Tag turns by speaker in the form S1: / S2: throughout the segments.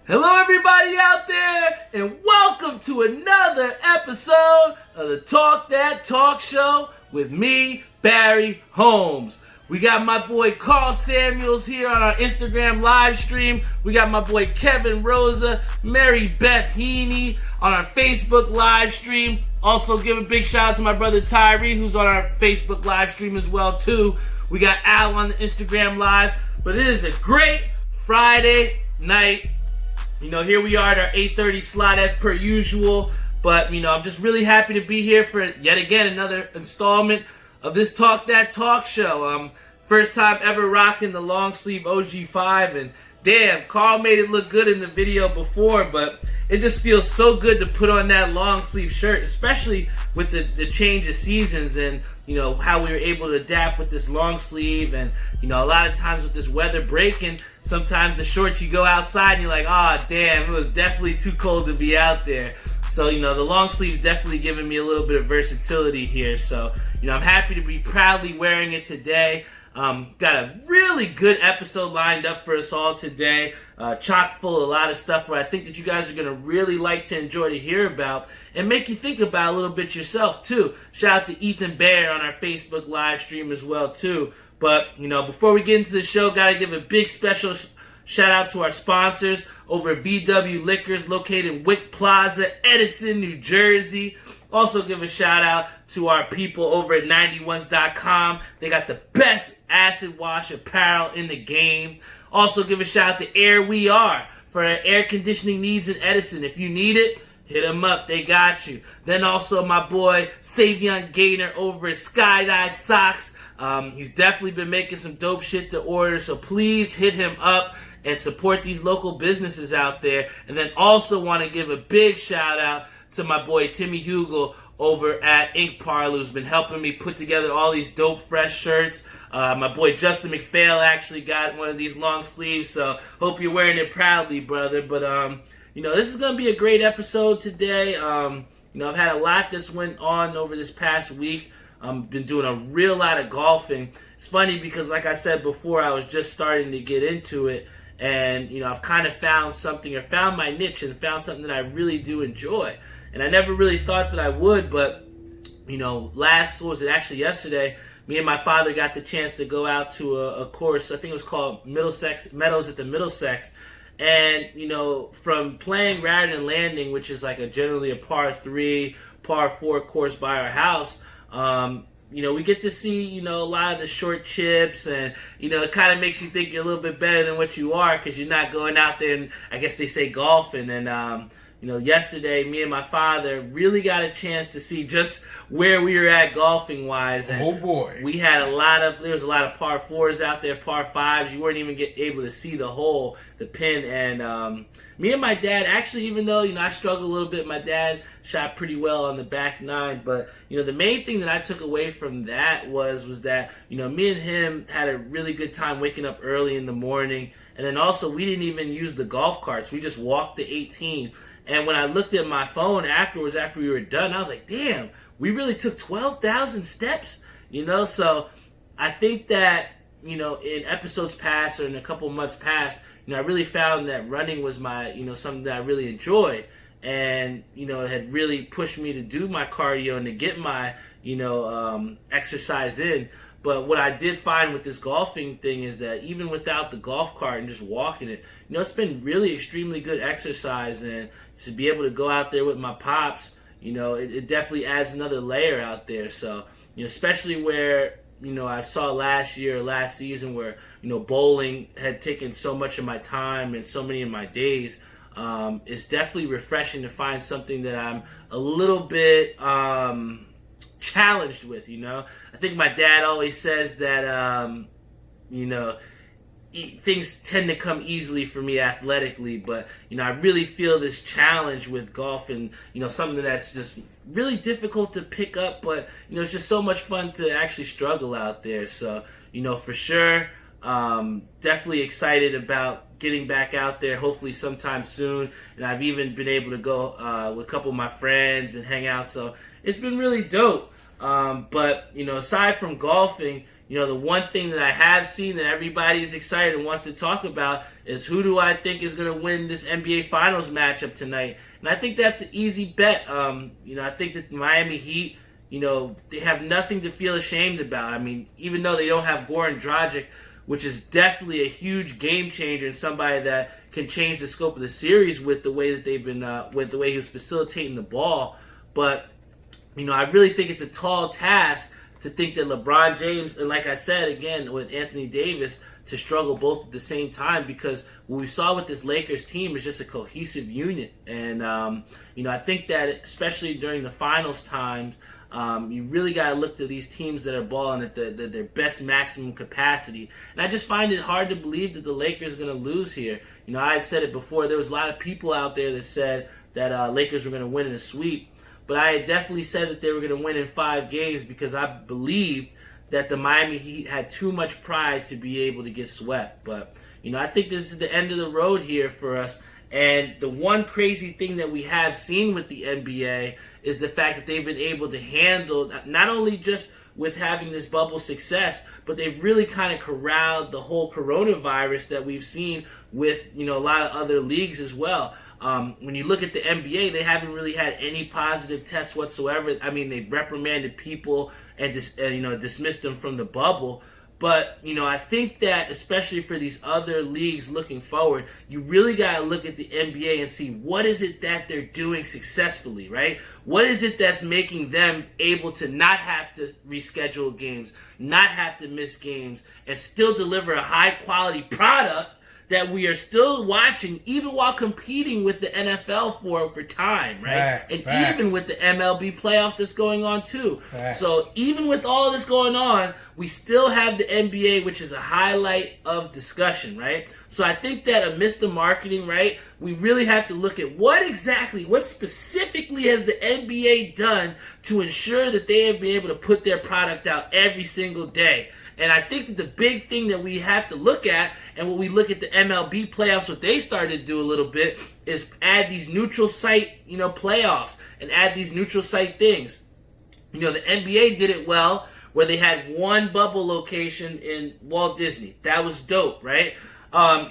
S1: Hello everybody out there, and welcome to another episode of the Talk That Talk Show with me, Barry Holmes. We got my boy Carl Samuels here on our Instagram live stream. We got my boy Kevin Rosa, Mary Beth Heaney on our Facebook live stream. Also give a big shout out to my brother Tyree, who's on our Facebook live stream as well too. We got Al on the Instagram live. But it is a great Friday night. You know, here we are at our 8:30 slot as per usual. But, you know, I'm just really happy to be here for yet again another installment of this Talk That Talk Show. First time ever rocking the long sleeve OG5. And damn, Carl made it look good in the video before. But it just feels so good to put on that long sleeve shirt, especially with the change of seasons and, you know, how we were able to adapt with this long sleeve. And, you know, a lot of times with this weather breaking, sometimes the shorts you go outside and you're like, oh, damn, it was definitely too cold to be out there. So, you know, the long sleeve's definitely giving me a little bit of versatility here. So, you know, I'm happy to be proudly wearing it today. Got a really good episode lined up for us all today. Chock full of a lot of stuff where I think that you guys are going to really like to enjoy to hear about and make you think about a little bit yourself too. Shout out to Ethan Bear on our Facebook live stream as well too. But, you know, before we get into the show, got to give a big special shout out to our sponsors over at VW Liquors located in Wick Plaza, Edison, New Jersey. Also give a shout out to our people over at 91s.com. They got the best acid wash apparel in the game. Also give a shout out to Air We Are for air conditioning needs in Edison. If you need it, hit them up. They got you. Then also my boy Savion Gaynor over at Skydive Socks. He's definitely been making some dope shit to order, so please hit him up and support these local businesses out there. And then also want to give a big shout out to my boy Timmy Hugel over at Ink Parlor, who's been helping me put together all these dope fresh shirts. My boy Justin McPhail actually got one of these long sleeves, so hope you're wearing it proudly, brother. But you know, this is gonna be a great episode today. You know, I've had a lot that's went on over this past week. Been doing a real lot of golfing. It's funny because, like I said before, I was just starting to get into it, and you know, I've kind of found something, or found my niche, and found something that I really do enjoy. And I never really thought that I would, but, you know, yesterday, me and my father got the chance to go out to a course. I think it was called Meadows at the Middlesex. And, you know, from playing Raritan Landing, which is like generally a par 3, par 4 course by our house, you know, we get to see, you know, a lot of the short chips, and, you know, it kind of makes you think you're a little bit better than what you are because you're not going out there and, I guess they say, golfing. And, you know, yesterday, me and my father really got a chance to see just where we were at golfing-wise. And
S2: oh, boy.
S1: there was a lot of par 4s out there, par 5s. You weren't even able to see the hole, the pin. And me and my dad, actually, even though, you know, I struggled a little bit, my dad shot pretty well on the back 9. But, you know, the main thing that I took away from that was that, you know, me and him had a really good time waking up early in the morning. And then also, we didn't even use the golf carts. We just walked the 18. And when I looked at my phone afterwards, after we were done, I was like, damn, we really took 12,000 steps, you know? So I think that, you know, in episodes past or in a couple months past, you know, I really found that running was my, you know, something that I really enjoyed. And, you know, it had really pushed me to do my cardio and to get my, you know, exercise in. But what I did find with this golfing thing is that even without the golf cart and just walking it, you know, it's been really extremely good exercise. And to be able to go out there with my pops, you know, it definitely adds another layer out there. So, you know, especially where, you know, I saw last season where, you know, bowling had taken so much of my time and so many of my days. It's definitely refreshing to find something that I'm a little bit challenged with, you know. I think my dad always says that, you know, things tend to come easily for me athletically, but, you know, I really feel this challenge with golf, and, you know, something that's just really difficult to pick up, but, you know, it's just so much fun to actually struggle out there. So, you know, for sure, definitely excited about getting back out there, hopefully sometime soon. And I've even been able to go with a couple of my friends and hang out, so it's been really dope. But, you know, aside from golfing, the one thing that I have seen that everybody's excited and wants to talk about is who do I think is going to win this NBA Finals matchup tonight. And I think that's an easy bet. I think that the Miami Heat, they have nothing to feel ashamed about. I mean, even though they don't have Goran Dragic, which is definitely a huge game changer and somebody that can change the scope of the series with the way that they've been, with the way he was facilitating the ball. But, I really think it's a tall task to think that LeBron James, and like I said, again, with Anthony Davis, to struggle both at the same time, because what we saw with this Lakers team is just a cohesive unit. And, I think that especially during the finals times, you really got to look to these teams that are balling at their best maximum capacity. And I just find it hard to believe that the Lakers are going to lose here. I had said it before. There was a lot of people out there that said that Lakers were going to win in a sweep. But I had definitely said that they were going to win in 5 games because I believed that the Miami Heat had too much pride to be able to get swept. But, I think this is the end of the road here for us. And the one crazy thing that we have seen with the NBA is the fact that they've been able to handle, not only just with having this bubble success, but they've really kind of corralled the whole coronavirus that we've seen with, a lot of other leagues as well. When you look at the NBA, they haven't really had any positive tests whatsoever. I mean, they've reprimanded people and dismissed them from the bubble. But, I think that especially for these other leagues looking forward, you really got to look at the NBA and see what is it that they're doing successfully, right? What is it that's making them able to not have to reschedule games, not have to miss games, and still deliver a high-quality product that we are still watching, even while competing with the NFL for time, right?
S2: Facts.
S1: Even with the MLB playoffs that's going on too.
S2: Facts.
S1: So even with all this going on, we still have the NBA, which is a highlight of discussion, right? So I think that amidst the marketing, right, we really have to look at what specifically has the NBA done to ensure that they have been able to put their product out every single day. And I think that the big thing that we have to look at, and when we look at the MLB playoffs, what they started to do a little bit is add these neutral site, playoffs and add these neutral site things. The NBA did it well, where they had one bubble location in Walt Disney. That was dope, right?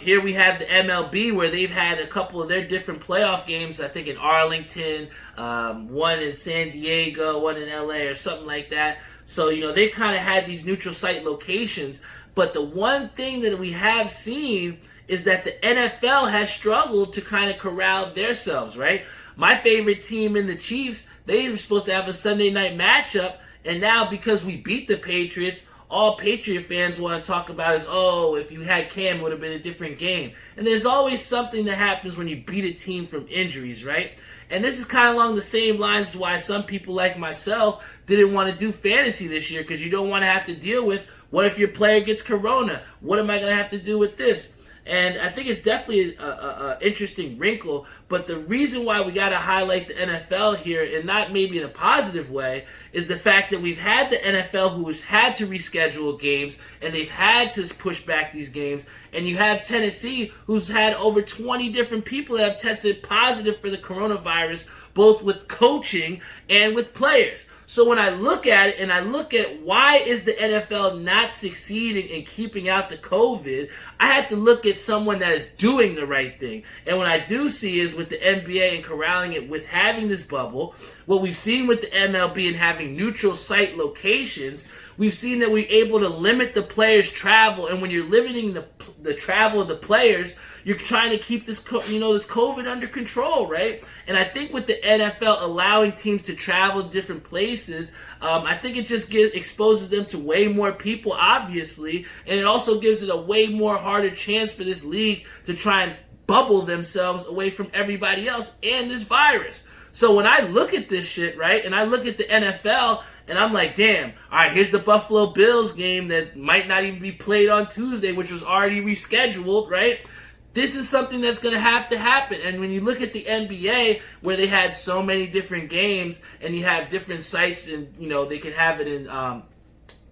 S1: Here we have the MLB, where they've had a couple of their different playoff games, I think in Arlington, one in San Diego, one in LA, or something like that. So, they've kind of had these neutral site locations. But the one thing that we have seen is that the NFL has struggled to kind of corral themselves, right? My favorite team in the Chiefs, they were supposed to have a Sunday night matchup. And now because we beat the Patriots, all Patriot fans want to talk about is, if you had Cam, it would have been a different game. And there's always something that happens when you beat a team from injuries, right? And this is kind of along the same lines as why some people like myself didn't want to do fantasy this year, because you don't want to have to deal with, what if your player gets corona? What am I going to have to do with this? And I think it's definitely a interesting wrinkle, but the reason why we got to highlight the NFL here, and not maybe in a positive way, is the fact that we've had the NFL who has had to reschedule games, and they've had to push back these games, and you have Tennessee who's had over 20 different people that have tested positive for the coronavirus, both with coaching and with players. So when I look at it and I look at why is the NFL not succeeding in keeping out the COVID, I have to look at someone that is doing the right thing. And what I do see is with the NBA and corralling it with having this bubble, what we've seen with the MLB and having neutral site locations, we've seen that we're able to limit the players' travel. And when you're limiting the travel of the players, you're trying to keep this COVID under control, right? And I think with the NFL allowing teams to travel to different places, I think it just exposes them to way more people, obviously, and it also gives it a way more harder chance for this league to try and bubble themselves away from everybody else and this virus. So when I look at this shit, right, and I look at the NFL, and I'm like, damn, all right, here's the Buffalo Bills game that might not even be played on Tuesday, which was already rescheduled, right? This is something that's going to happen. And when you look at the NBA, where they had so many different games, and you have different sites, and they can have it in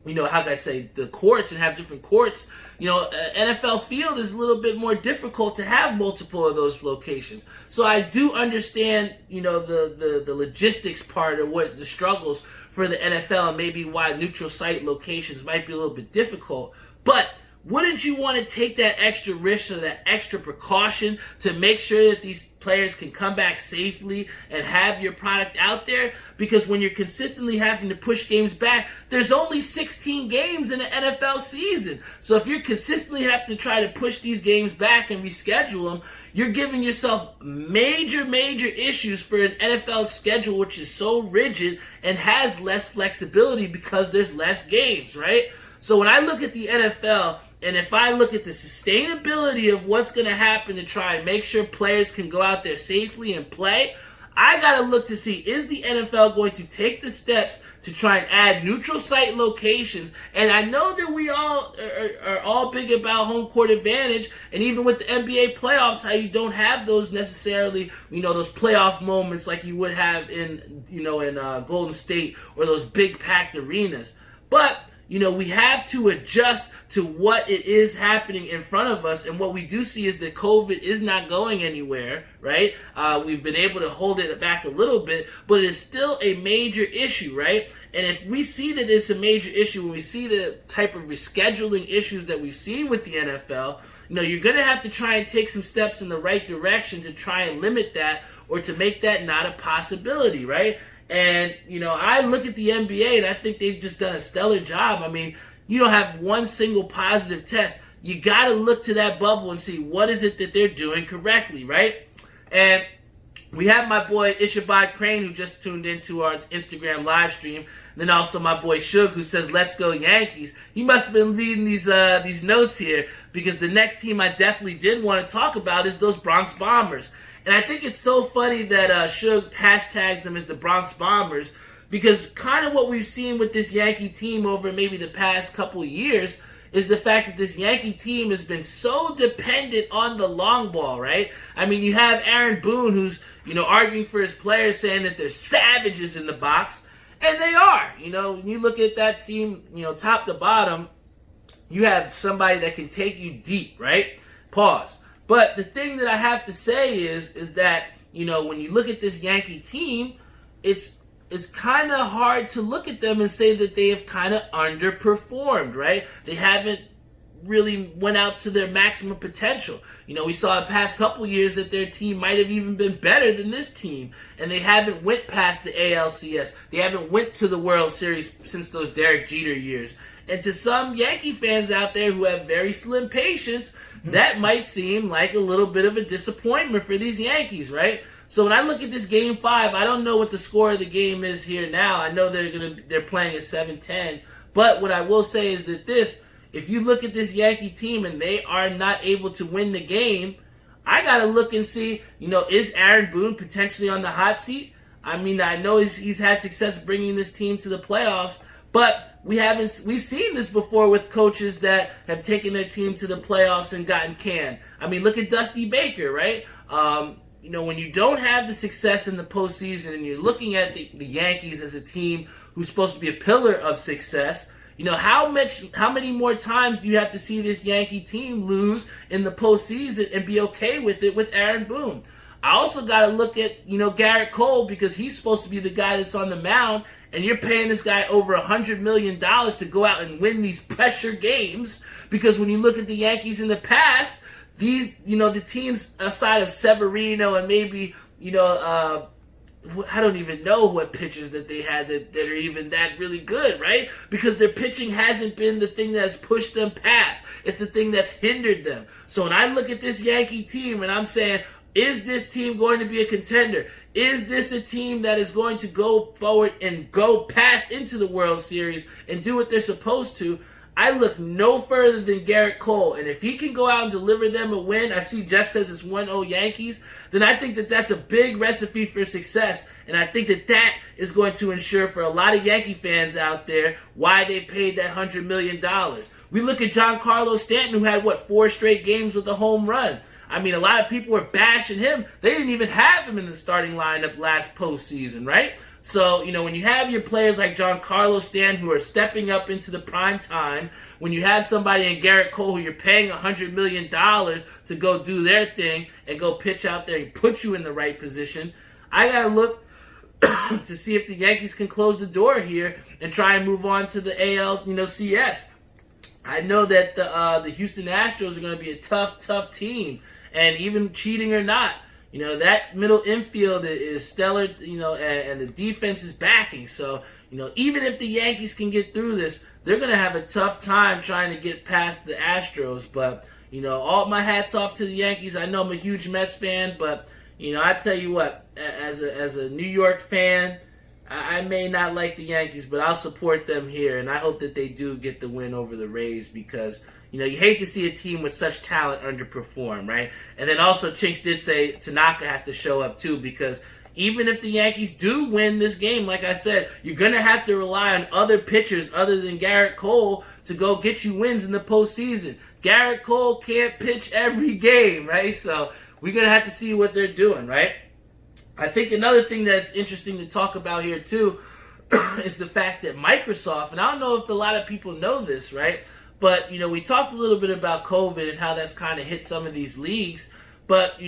S1: how can I say, the courts and have different courts. NFL field is a little bit more difficult to have multiple of those locations. So I do understand, the logistics part of what the struggles for the NFL and maybe why neutral site locations might be a little bit difficult. But wouldn't you want to take that extra risk or that extra precaution to make sure that these players can come back safely and have your product out there? Because when you're consistently having to push games back, there's only 16 games in the NFL season. So if you're consistently having to try to push these games back and reschedule them, you're giving yourself major issues for an NFL schedule which is so rigid and has less flexibility because there's less games, right? So when I look at the NFL, and if I look at the sustainability of what's going to happen to try and make sure players can go out there safely and play, I got to look to see, is the NFL going to take the steps to try and add neutral site locations? And I know that we all are all big about home court advantage, and even with the NBA playoffs, how you don't have those necessarily, those playoff moments like you would have in Golden State or those big packed arenas. But we have to adjust to what it is happening in front of us. And what we do see is that COVID is not going anywhere, right? We've been able to hold it back a little bit, but it is still a major issue, right? And if we see that it's a major issue, when we see the type of rescheduling issues that we've seen with the NFL, you're going to have to try and take some steps in the right direction to try and limit that or to make that not a possibility, right? And, I look at the NBA and I think they've just done a stellar job. I mean, you don't have one single positive test. You got to look to that bubble and see what is it that they're doing correctly, right? And we have my boy Ishabad Crane, who just tuned into our Instagram live stream. And then also my boy Suge, who says, "Let's go Yankees." He must have been reading these notes here, because the next team I definitely did want to talk about is those Bronx Bombers. And I think it's so funny that Suge hashtags them as the Bronx Bombers, because kind of what we've seen with this Yankee team over maybe the past couple of years is the fact that this Yankee team has been so dependent on the long ball, right? I mean, you have Aaron Boone, who's, arguing for his players, saying that they're savages in the box, and they are. When you look at that team, top to bottom, you have somebody that can take you deep, right? Pause. But the thing that I have to say is that, when you look at this Yankee team, it's kind of hard to look at them and say that they have kind of underperformed, right? They haven't really went out to their maximum potential. We saw the past couple years that their team might have even been better than this team, and they haven't went past the ALCS. They haven't went to the World Series since those Derek Jeter years. And to some Yankee fans out there who have very slim patience, that might seem like a little bit of a disappointment for these Yankees, right? So when I look at this Game 5, I don't know what the score of the game is here now. I know they're playing at 7-10. But what I will say is that if you look at this Yankee team and they are not able to win the game, I got to look and see, is Aaron Boone potentially on the hot seat? I mean, I know he's had success bringing this team to the playoffs, but we've seen this before with coaches that have taken their team to the playoffs and gotten canned. I mean, look at Dusty Baker, right? When you don't have the success in the postseason and you're looking at the Yankees as a team who's supposed to be a pillar of success, how many more times do you have to see this Yankee team lose in the postseason and be okay with it with Aaron Boone? I also got to look at, Garrett Cole, because he's supposed to be the guy that's on the mound, and you're paying this guy over $100 million to go out and win these pressure games, because when you look at the Yankees in the past, the teams outside of Severino and maybe, I don't even know what pitchers that they had that are even that really good, right? Because their pitching hasn't been the thing that's pushed them past. It's the thing that's hindered them. So when I look at this Yankee team and I'm saying, is this team going to be a contender? Is this a team that is going to go forward and go past into the World Series and do what they're supposed to? I look no further than Garrett Cole. And if he can go out and deliver them a win, I see Jeff says it's 1-0 Yankees, then I think that that's a big recipe for success. And I think that is going to ensure for a lot of Yankee fans out there why they paid that $100 million. We look at Giancarlo Stanton, who had, 4 straight games with a home run. I mean, a lot of people were bashing him. They didn't even have him in the starting lineup last postseason, right? So, when you have your players like Giancarlo Stanton who are stepping up into the prime time, when you have somebody in Garrett Cole who you're paying $100 million to go do their thing and go pitch out there and put you in the right position, I got to look to see if the Yankees can close the door here and try and move on to the AL, CS. I know that the Houston Astros are going to be a tough team, and even cheating or not, that middle infield is stellar, and the defense is backing. So, even if the Yankees can get through this, they're going to have a tough time trying to get past the Astros. But, all my hats off to the Yankees. I know I'm a huge Mets fan, but, I tell you what, as a New York fan, I may not like the Yankees, but I'll support them here, and I hope that they do get the win over the Rays because, you hate to see a team with such talent underperform, right? And then also Chinks did say Tanaka has to show up too because even if the Yankees do win this game, like I said, you're going to have to rely on other pitchers other than Garrett Cole to go get you wins in the postseason. Garrett Cole can't pitch every game, right? So we're going to have to see what they're doing, right? I think another thing that's interesting to talk about here too is the fact that Microsoft, and I don't know if a lot of people know this, right? But, we talked a little bit about COVID and how that's kind of hit some of these leagues. But,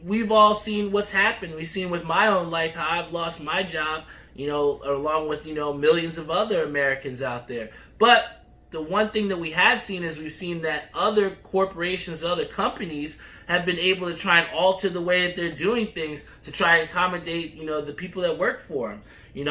S1: we've all seen what's happened. We've seen with my own life how I've lost my job, along with, millions of other Americans out there. But the one thing that we have seen is we've seen that other corporations, other companies have been able to try and alter the way that they're doing things to try and accommodate, the people that work for them.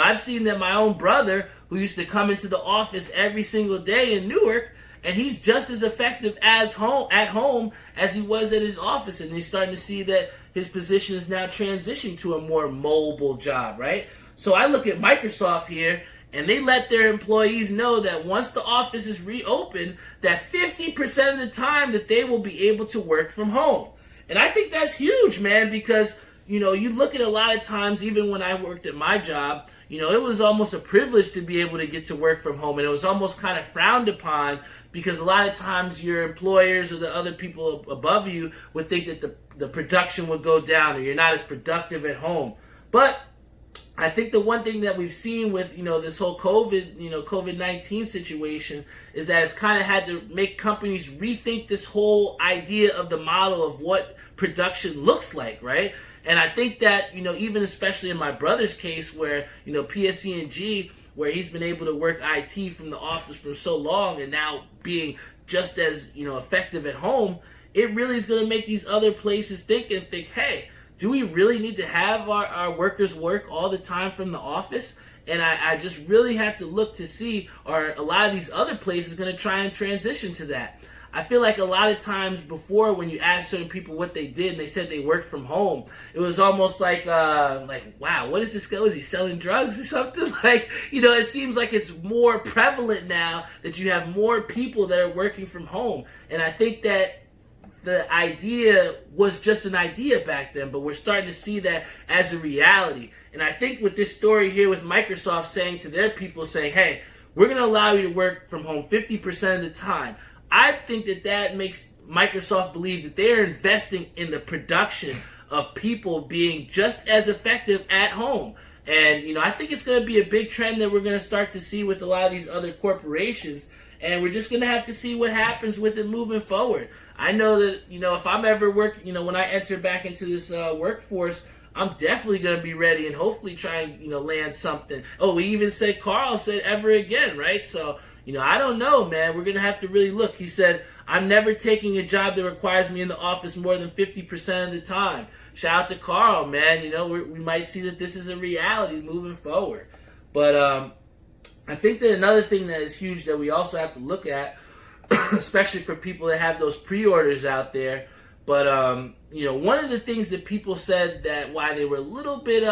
S1: I've seen that my own brother, who used to come into the office every single day in Newark, and he's just as effective at home as he was at his office. And he's starting to see that his position is now transitioning to a more mobile job, right? So I look at Microsoft here, and they let their employees know that once the office is reopened, that 50% of the time that they will be able to work from home. And I think that's huge, man, because you look at a lot of times, even when I worked at my job, it was almost a privilege to be able to get to work from home. And it was almost kind of frowned upon because a lot of times your employers or the other people above you would think that the production would go down or you're not as productive at home. But I think the one thing that we've seen with, this whole COVID-19 situation is that it's kind of had to make companies rethink this whole idea of the model of what production looks like, right? And I think that, even especially in my brother's case where, PSE&G, where he's been able to work IT from the office for so long and now being just as, effective at home, it really is going to make these other places think, hey, do we really need to have our workers work all the time from the office? And I just really have to look to see, are a lot of these other places going to try and transition to that? I feel like a lot of times before when you ask certain people what they did and they said they worked from home, it was almost like wow, what is this guy? Was he selling drugs or something? It seems like it's more prevalent now that you have more people that are working from home. And I think that the idea was just an idea back then, but we're starting to see that as a reality. And I think with this story here with Microsoft saying to their people, saying, hey, we're going to allow you to work from home 50% of the time, I think that makes Microsoft believe that they're investing in the production of people being just as effective at home. And, I think it's going to be a big trend that we're going to start to see with a lot of these other corporations. And we're just going to have to see what happens with it moving forward. I know that, if I'm ever when I enter back into this workforce, I'm definitely going to be ready and hopefully try and, land something. Oh, we even said, Carl said ever again, right? So, I don't know, man. We're going to have to really look. He said, I'm never taking a job that requires me in the office more than 50% of the time. Shout out to Carl, man. We might see that this is a reality moving forward. But I think that another thing that is huge that we also have to look at, especially for people that have those pre-orders out there, but one of the things that people said that why they were a little bit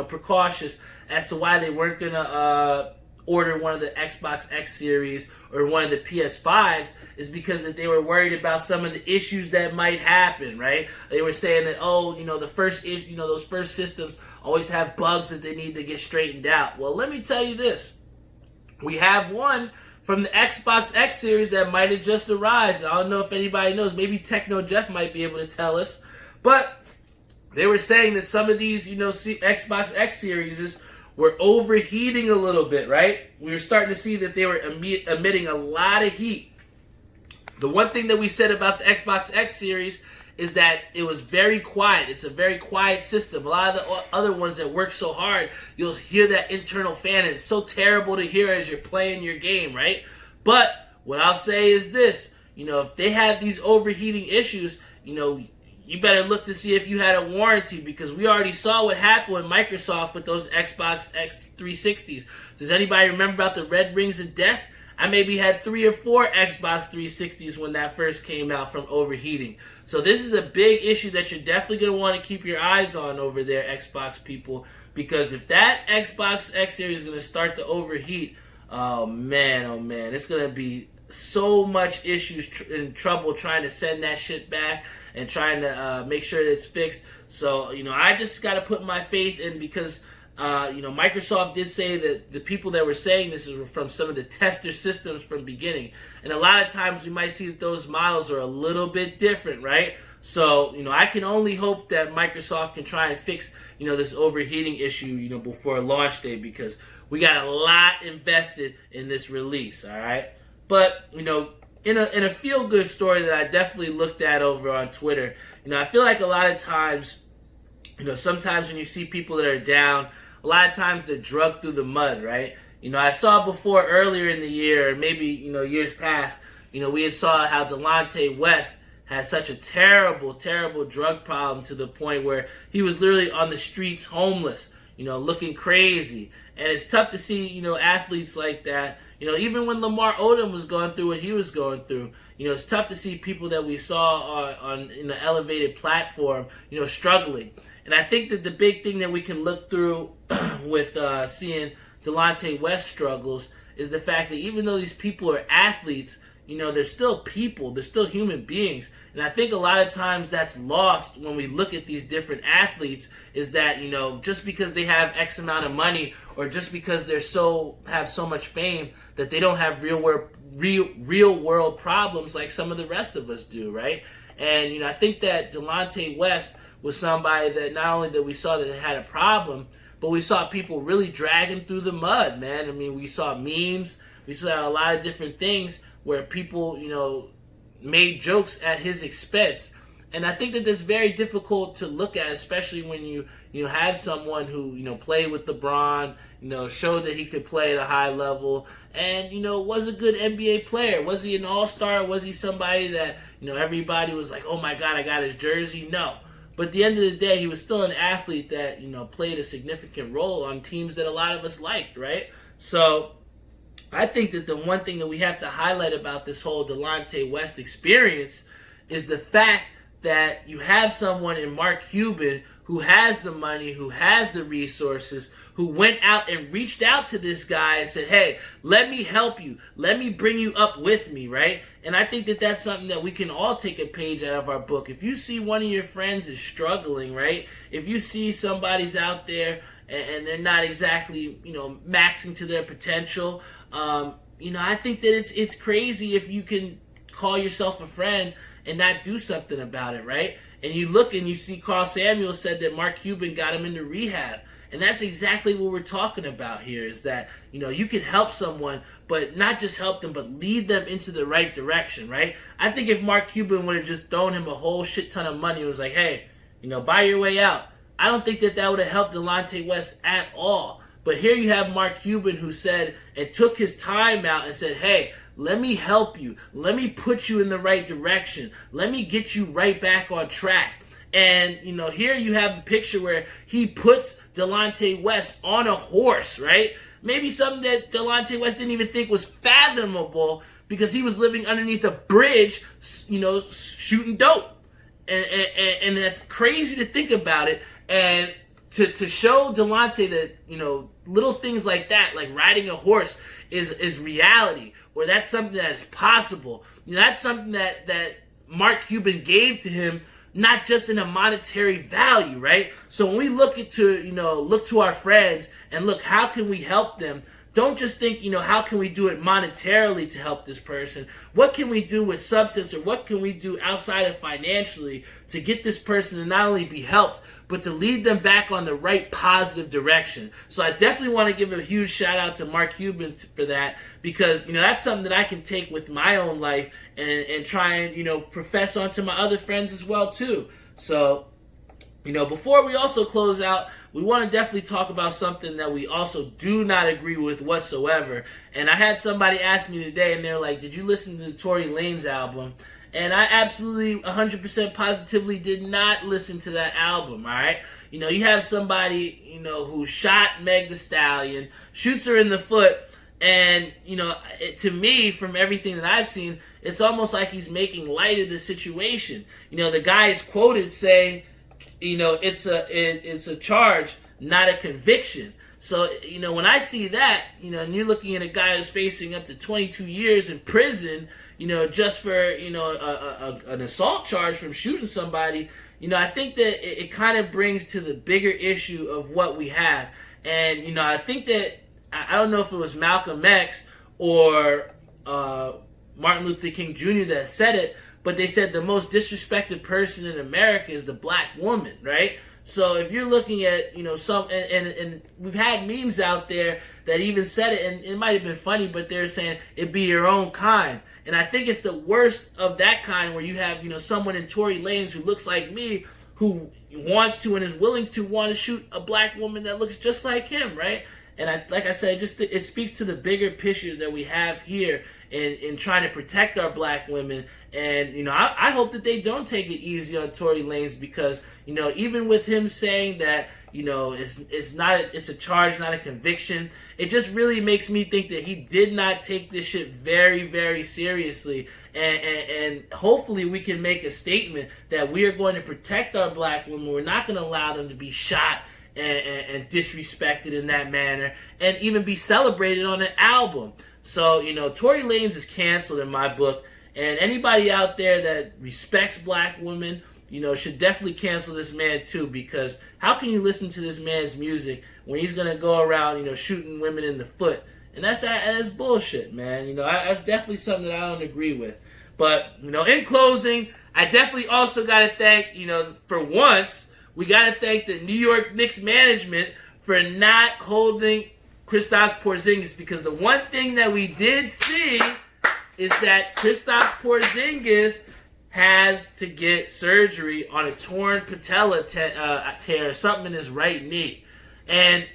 S1: precautious as to why they weren't gonna order one of the Xbox X Series or one of the PS5s is because that they were worried about some of the issues that might happen, right? They were saying that, the first those first systems always have bugs that they need to get straightened out. Well, let me tell you this. We have one from the Xbox X Series that might have just arrived. I don't know if anybody knows. Maybe Techno Jeff might be able to tell us. But they were saying that some of these, Xbox X series were overheating a little bit, right? We were starting to see that they were emitting a lot of heat. The one thing that we said about the Xbox X series is that it was very quiet. It's a very quiet system. A lot of the other ones that work so hard, you'll hear that internal fan, and it's so terrible to hear as you're playing your game, right? But what I'll say is this, if they have these overheating issues, you better look to see if you had a warranty, because we already saw what happened with Microsoft with those Xbox X 360s. Does anybody remember about the red rings of death? I maybe had 3 or 4 Xbox 360s when that first came out from overheating. So this is a big issue that you're definitely going to want to keep your eyes on over there, Xbox people, because if that Xbox X series is going to start to overheat, oh man, it's going to be so much issues and trouble trying to send that shit back and trying to make sure that it's fixed. So, I just got to put my faith in, because Microsoft did say that the people that were saying this is from some of the tester systems from beginning. And a lot of times we might see that those models are a little bit different, right? So, I can only hope that Microsoft can try and fix, this overheating issue, before launch day, because we got a lot invested in this release, all right? But, in a feel-good story that I definitely looked at over on Twitter, I feel like a lot of times, sometimes when you see people that are down, a lot of times they're drugged through the mud, right? I saw before earlier in the year, or maybe, years past, we had saw how Delonte West had such a terrible, terrible drug problem to the point where he was literally on the streets homeless, looking crazy. And it's tough to see, athletes like that. Even when Lamar Odom was going through what he was going through, it's tough to see people that we saw on in the elevated platform, struggling. And I think that the big thing that we can look through with seeing Delonte West struggles is the fact that even though these people are athletes, they're still people, they're still human beings. And I think a lot of times that's lost when we look at these different athletes, is that, just because they have X amount of money, or just because they're have so much fame, that they don't have real world problems like some of the rest of us do, right? And, I think that Delonte West was somebody that not only that we saw that had a problem, but we saw people really dragging through the mud, man. I mean, we saw memes, we saw a lot of different things where people, made jokes at his expense. And I think that that's very difficult to look at, especially when you have someone who, played with LeBron, showed that he could play at a high level, and, was a good NBA player. Was he an all-star? Was he somebody that, everybody was like, oh my God, I got his jersey? No. But at the end of the day, he was still an athlete that, played a significant role on teams that a lot of us liked, right? So I think that the one thing that we have to highlight about this whole Delonte West experience is the fact that you have someone in Mark Cuban who has the money, who has the resources, who went out and reached out to this guy and said, hey, let me help you. Let me bring you up with me, right? And I think that that's something that we can all take a page out of our book. If you see one of your friends is struggling, right? If you see somebody's out there and they're not exactly, maxing to their potential, I think that it's crazy if you can call yourself a friend and not do something about it, right? And you look and you see Carl Samuels said that Mark Cuban got him into rehab. And that's exactly what we're talking about here, is that, you can help someone, but not just help them, but lead them into the right direction, right? I think if Mark Cuban would have just thrown him a whole shit ton of money and was like, hey, buy your way out, I don't think that would have helped Delonte West at all. But here you have Mark Cuban who said and took his time out and said, hey, let me help you. Let me put you in the right direction. Let me get you right back on track. And, here you have a picture where he puts Delonte West on a horse, right? Maybe something that Delonte West didn't even think was fathomable, because he was living underneath a bridge, shooting dope. And that's crazy to think about it. And to show Delonte that, little things like that, like riding a horse, is reality, or that's something that is possible. That's something that Mark Cuban gave to him, not just in a monetary value, right? So when we look to our friends and look, how can we help them? don't just think, how can we do it monetarily to help this person? What can we do with substance, or what can we do outside of financially to get this person to not only be helped, but to lead them back on the right positive direction? So I definitely want to give a huge shout out to Mark Cuban for that, because, that's something that I can take with my own life and try and, profess onto my other friends as well too. So, before we also close out, we want to definitely talk about something that we also do not agree with whatsoever. And I had somebody ask me today, and they're like, did you listen to the Tory Lanes album? And I absolutely 100% positively did not listen to that album, all right? You have somebody, who shot Meg the Stallion, shoots her in the foot, and, to me, from everything that I've seen, it's almost like he's making light of the situation. The guy is quoted saying, it's a charge, not a conviction. So, when I see that, and you're looking at a guy who's facing up to 22 years in prison, just for, an assault charge from shooting somebody, I think that it kind of brings to the bigger issue of what we have. And, I think that, I don't know if it was Malcolm X or Martin Luther King Jr. that said it, but they said the most disrespected person in America is the black woman, right? So if you're looking at, some, and we've had memes out there that even said it, and it might have been funny, but they're saying it be your own kind. And I think it's the worst of that kind, where you have, someone in Tory Lanes who looks like me, who wants to and is willing to want to shoot a black woman that looks just like him, right? And like I said, it speaks to the bigger picture that we have here in trying to protect our black women. And, I hope that they don't take it easy on Tory Lanes, because, even with him saying that, it's a charge, not a conviction, it just really makes me think that he did not take this shit very, very seriously. And hopefully we can make a statement that we are going to protect our black women. We're not going to allow them to be shot and disrespected in that manner, and even be celebrated on an album. So, Tory Lanes is canceled in my book, and anybody out there that respects black women, should definitely cancel this man too, because how can you listen to this man's music when he's going to go around, shooting women in the foot? And that's bullshit, man. That's definitely something that I don't agree with. But, in closing, I definitely also got to thank, for once, we got to thank the New York Knicks management for not holding Kristaps Porzingis, because the one thing that we did see is that Kristaps Porzingis has to get surgery on a torn patella tear, something in his right knee. And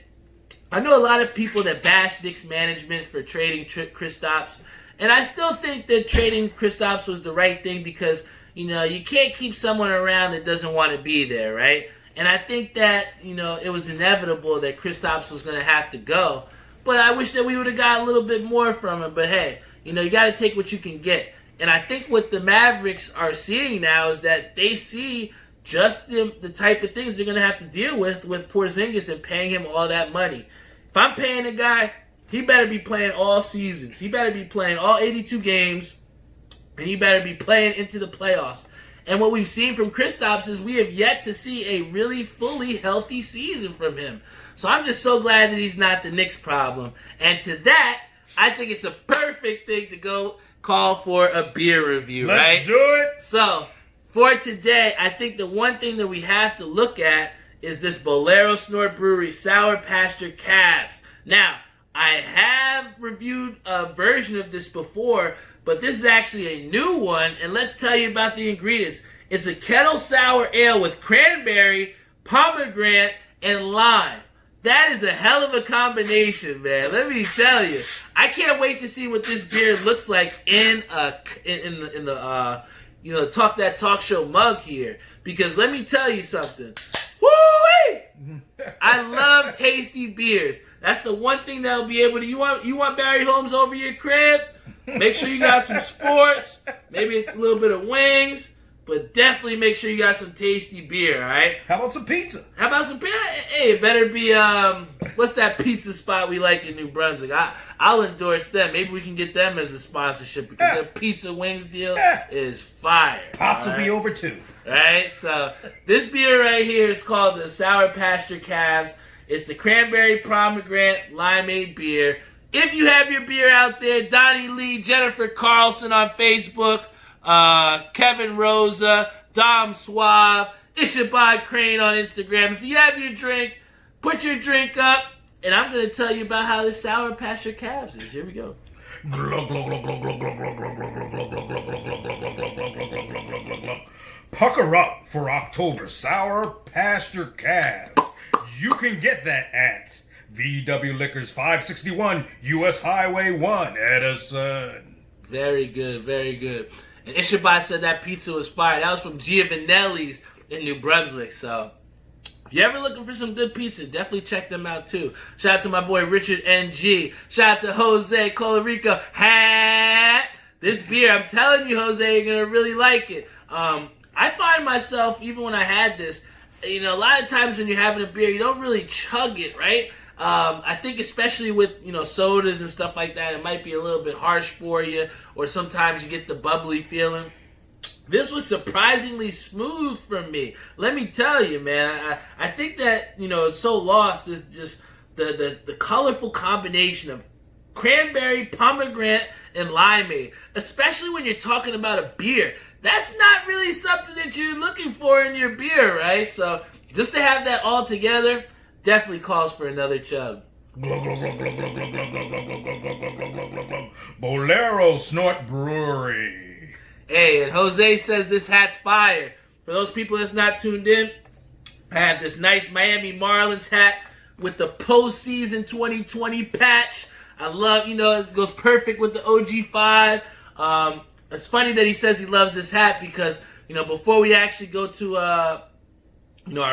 S1: I know a lot of people that bash Knicks management for trading Kristaps, and I still think that trading Kristaps was the right thing, because you can't keep someone around that doesn't want to be there, right? And I think that, it was inevitable that Kristaps was going to have to go. But I wish that we would have got a little bit more from him. But hey, you got to take what you can get. And I think what the Mavericks are seeing now is that they see just the type of things they're going to have to deal with Porzingis and paying him all that money. If I'm paying a guy, he better be playing all seasons. He better be playing all 82 games. And he better be playing into the playoffs. And what we've seen from Kristaps is we have yet to see a really fully healthy season from him. So I'm just so glad that he's not the Knicks problem. And to that, I think it's a perfect thing to go call for a beer review, right?
S2: Let's do it.
S1: So for today, I think the one thing that we have to look at is this Bolero Snort Brewery Sour Pasture Calves. Now, I have reviewed a version of this before, but this is actually a new one, and let's tell you about the ingredients. It's a kettle sour ale with cranberry, pomegranate, and lime. That is a hell of a combination, man. Let me tell you. I can't wait to see what this beer looks like in the Talk That Talk Show mug here, because let me tell you something. Woo-wee! I love tasty beers. That's the one thing that'll be able to. You want Barry Holmes over your crib? Make sure you got some sports, maybe a little bit of wings, but definitely make sure you got some tasty beer, all right?
S2: How about some pizza?
S1: Hey, it better be, what's that pizza spot we like in New Brunswick? I'll endorse them. Maybe we can get them as a sponsorship, because their pizza wings deal is fire.
S2: Pops will be over too.
S1: All right, so this beer right here is called the Sour Pasture Calves. It's the cranberry pomegranate limeade beer. if you have your beer out there, Donnie Lee, Jennifer Carlson on Facebook, Kevin Rosa, Dom Suave, Ishabad Crane on Instagram. If you have your drink, put your drink up, and I'm going to tell you about how this sour Pasture Calves is. Here we go.
S2: Pucker up for October Sour Pasture Calves. You can get that at VW Liquors 561 US Highway 1, Edison.
S1: Very good, very good. And Ishabad said that pizza was fire. That was from Giovanelli's in New Brunswick. So if you're ever looking for some good pizza, definitely check them out too. Shout out to my boy Richard NG. Shout out to Jose Colorico. This beer, I'm telling you, Jose, you're going to really like it. I find myself, even when I had this, a lot of times when you're having a beer, you don't really chug it, right? I think especially with, sodas and stuff like that, it might be a little bit harsh for you, or sometimes you get the bubbly feeling. This was surprisingly smooth for me. Let me tell you, man, I think that, it's so lost is just the colorful combination of cranberry, pomegranate, and limeade, especially when you're talking about a beer. That's not really something that you're looking for in your beer, right? So just to have that all together definitely calls for another chug.
S2: Bolero Snort Brewery.
S1: Hey, and Jose says this hat's fire. For those people that's not tuned in, I have this nice Miami Marlins hat with the postseason 2020 patch. I love, it goes perfect with the OG5. It's funny that he says he loves this hat because, before we actually go to, our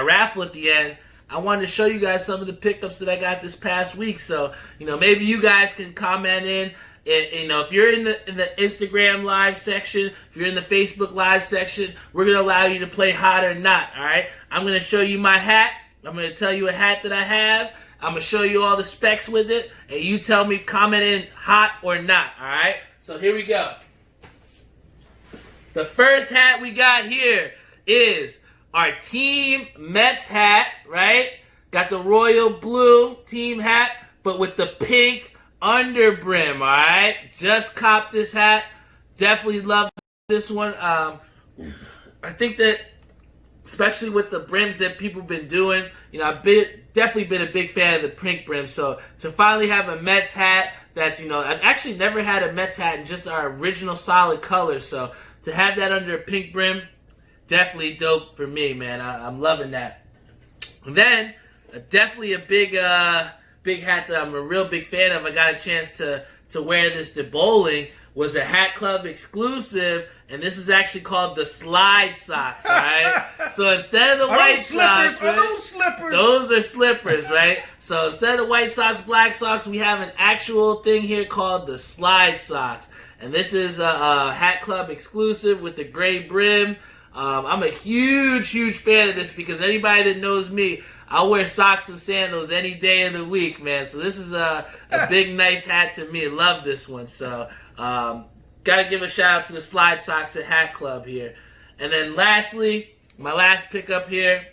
S1: raffle at the end, I wanted to show you guys some of the pickups that I got this past week. So, maybe you guys can comment in. If you're in the Instagram live section, if you're in the Facebook live section, we're going to allow you to play hot or not, all right? I'm going to show you my hat. I'm going to tell you a hat that I have. I'm going to show you all the specs with it, and you tell me, comment in hot or not, all right? So here we go. The first hat we got here is our Team Mets hat, right? Got the royal blue team hat, but with the pink under brim, all right? Just copped this hat. Definitely love this one. I think that, especially with the brims that people have been doing, I've definitely been a big fan of the pink brim. So to finally have a Mets hat that's, I've actually never had a Mets hat in just our original solid color. So to have that under a pink brim, definitely dope for me, man. I'm loving that. And then, definitely a big hat that I'm a real big fan of. I got a chance to wear this to bowling. Was a Hat Club exclusive, and this is actually called the Slide Socks, right? So instead of the white socks,
S2: right? Those slippers?
S1: Those are slippers, right? So instead of the white socks, black socks, we have an actual thing here called the Slide Socks. And this is a Hat Club exclusive with the gray brim. I'm a huge fan of this because anybody that knows me, I'll wear socks and sandals any day of the week, man. So this is a big, nice hat to me. Love this one. So got to give a shout out to the Slide Socks at Hat Club here. And then lastly, my last pickup here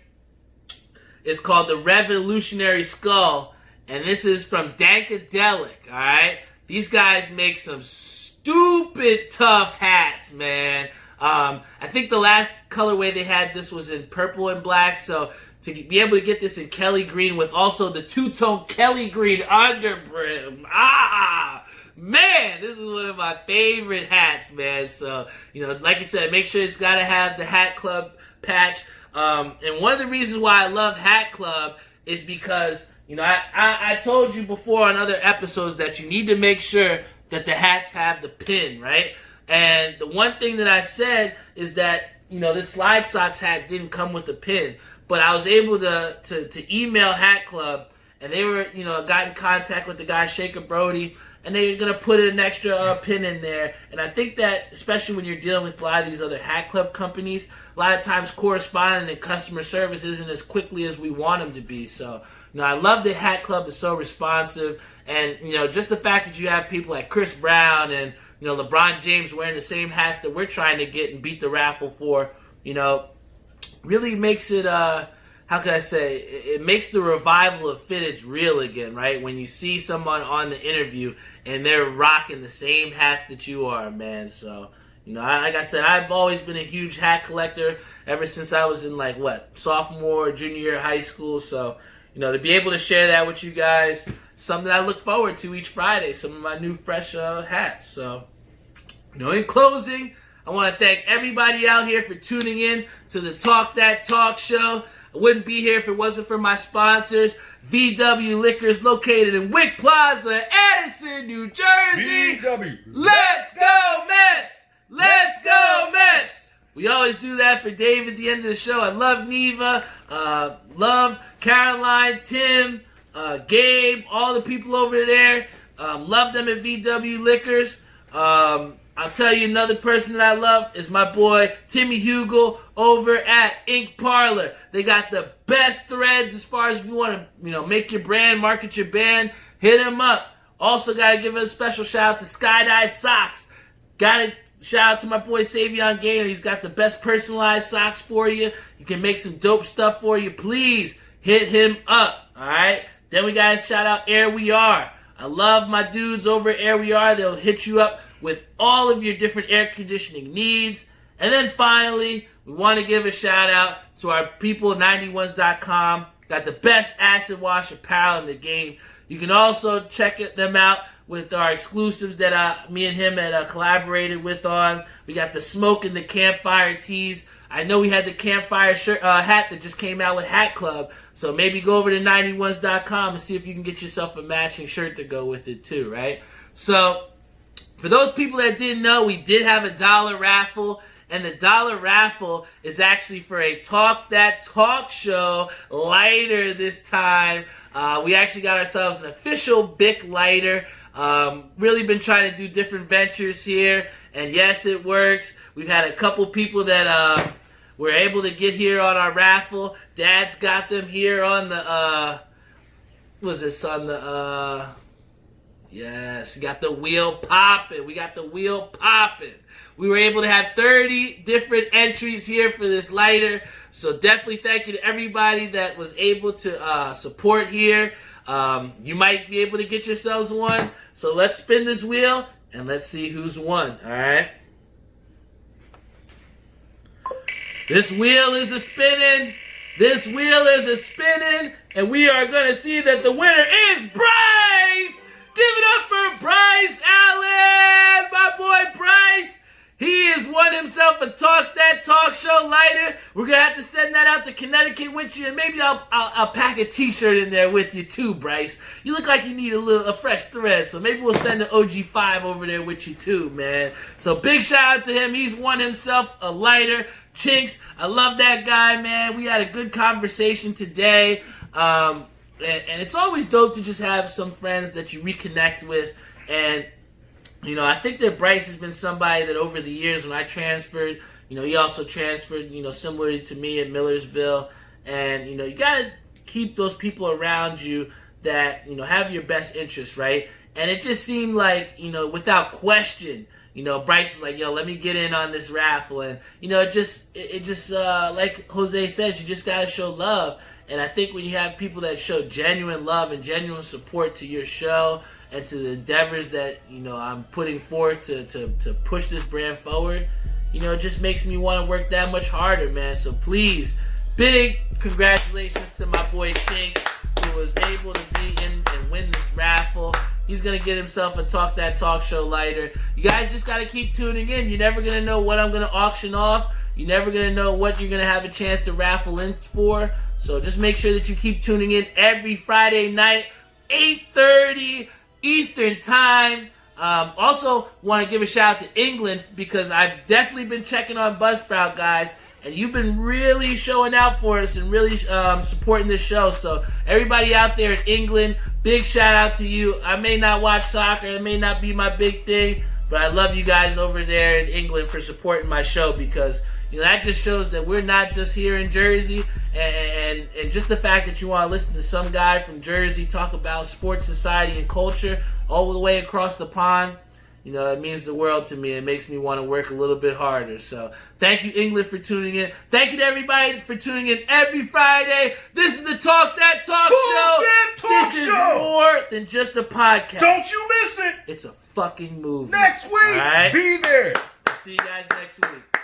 S1: is called the Revolutionary Skull. And this is from Dankadelic, all right? These guys make some stupid tough hats, man. I think the last colorway they had, this was in purple and black. So to be able to get this in Kelly green with also the two-tone Kelly green under brim. Man, this is one of my favorite hats, man. So, like I said, make sure it's got to have the Hat Club patch. And one of the reasons why I love Hat Club is because, I told you before on other episodes that you need to make sure that the hats have the pin, right? And the one thing that I said is that, this Slide Socks hat didn't come with a pin. But I was able to email Hat Club, and they were, got in contact with the guy, Shaker Brody, and they're going to put an extra pin in there. And I think that, especially when you're dealing with a lot of these other Hat Club companies, a lot of times corresponding and customer service isn't as quickly as we want them to be. So, I love that Hat Club is so responsive. And, just the fact that you have people like Chris Brown and, LeBron James wearing the same hats that we're trying to get and beat the raffle for, really makes it how can I say, it makes the revival of fitness real again, right? When you see someone on the interview and they're rocking the same hats that you are, man. So, like I said, I've always been a huge hat collector ever since I was in sophomore, junior year of high school. So, to be able to share that with you guys, something I look forward to each Friday, some of my new fresh hats. So, in closing, I want to thank everybody out here for tuning in to the Talk That Talk show. I wouldn't be here if it wasn't for my sponsors, VW Liquors, located in Wick Plaza, Addison, New Jersey.
S2: VW.
S1: Let's go, Mets! Let's go, Mets! We always do that for Dave at the end of the show. I love Neva, love Caroline, Tim, Gabe, all the people over there. Love them at VW Liquors. I'll tell you another person that I love is my boy Timmy Hugel over at Ink Parlor. They got the best threads as far as if you want to, make your brand, market your band, hit them up. Also got to give a special shout out to Skydive Socks. Got to shout out to my boy Savion Gaynor. He's got the best personalized socks for you. He can make some dope stuff for you. Please hit him up, all right? Then we got to shout out Air We Are. I love my dudes over at Air We Are. They'll hit you up with all of your different air conditioning needs. And then finally, we want to give a shout out to our people at 91s.com. Got the best acid wash apparel in the game. You can also check them out with our exclusives that me and him had collaborated with on. We got the smoke and the campfire tees. I know we had the campfire shirt, hat that just came out with Hat Club. So maybe go over to 91s.com and see if you can get yourself a matching shirt to go with it too, right? So, for those people that didn't know, we did have a dollar raffle, and the dollar raffle is actually for a Talk That Talk show lighter this time. We actually got ourselves an official Bic lighter. Really been trying to do different ventures here, and yes, it works. We've had a couple people that were able to get here on our raffle. Dad's got them here on the, yes, got the wheel popping. We got the wheel popping. We were able to have 30 different entries here for this lighter. So definitely thank you to everybody that was able to support here. You might be able to get yourselves one. So let's spin this wheel and let's see who's won. All right. This wheel is a spinning. This wheel is a spinning. And we are going to see that the winner is Bryce. Give it up for Bryce Allen, my boy Bryce. He has won himself a Talk That Talk show lighter. We're going to have to send that out to Connecticut with you, and maybe I'll pack a t-shirt in there with you too, Bryce. You look like you need a fresh thread, so maybe we'll send an OG5 over there with you too, man. So big shout out to him. He's won himself a lighter. Chinks, I love that guy, man. We had a good conversation today. And it's always dope to just have some friends that you reconnect with. And, I think that Bryce has been somebody that over the years when I transferred, he also transferred, similarly to me at Millersville. And, you got to keep those people around you that, have your best interests, right? And it just seemed like, without question, Bryce was like, yo, let me get in on this raffle. And, it just like Jose says, you just got to show love. And I think when you have people that show genuine love and genuine support to your show and to the endeavors that, I'm putting forth to push this brand forward, it just makes me want to work that much harder, man. So please, big congratulations to my boy Chink, who was able to be in and win this raffle. He's going to get himself a Talk That Talk show lighter. You guys just got to keep tuning in. You're never going to know what I'm going to auction off. You're never going to know what you're going to have a chance to raffle in for. So just make sure that you keep tuning in every Friday night, 8:30 Eastern Time. Also, want to give a shout out to England because I've definitely been checking on Buzzsprout, guys. And you've been really showing out for us and really supporting this show. So everybody out there in England, big shout out to you. I may not watch soccer. It may not be my big thing. But I love you guys over there in England for supporting my show because that just shows that we're not just here in Jersey. And just the fact that you want to listen to some guy from Jersey talk about sports, society, and culture all the way across the pond, it means the world to me. It makes me want to work a little bit harder. So thank you, England, for tuning in. Thank you to everybody for tuning in every Friday. This is the Talk That Talk Show. This is more than just a podcast.
S2: Don't you miss it.
S1: It's a fucking movie.
S2: Next week.
S1: All right?
S2: Be there.
S1: See you guys next week.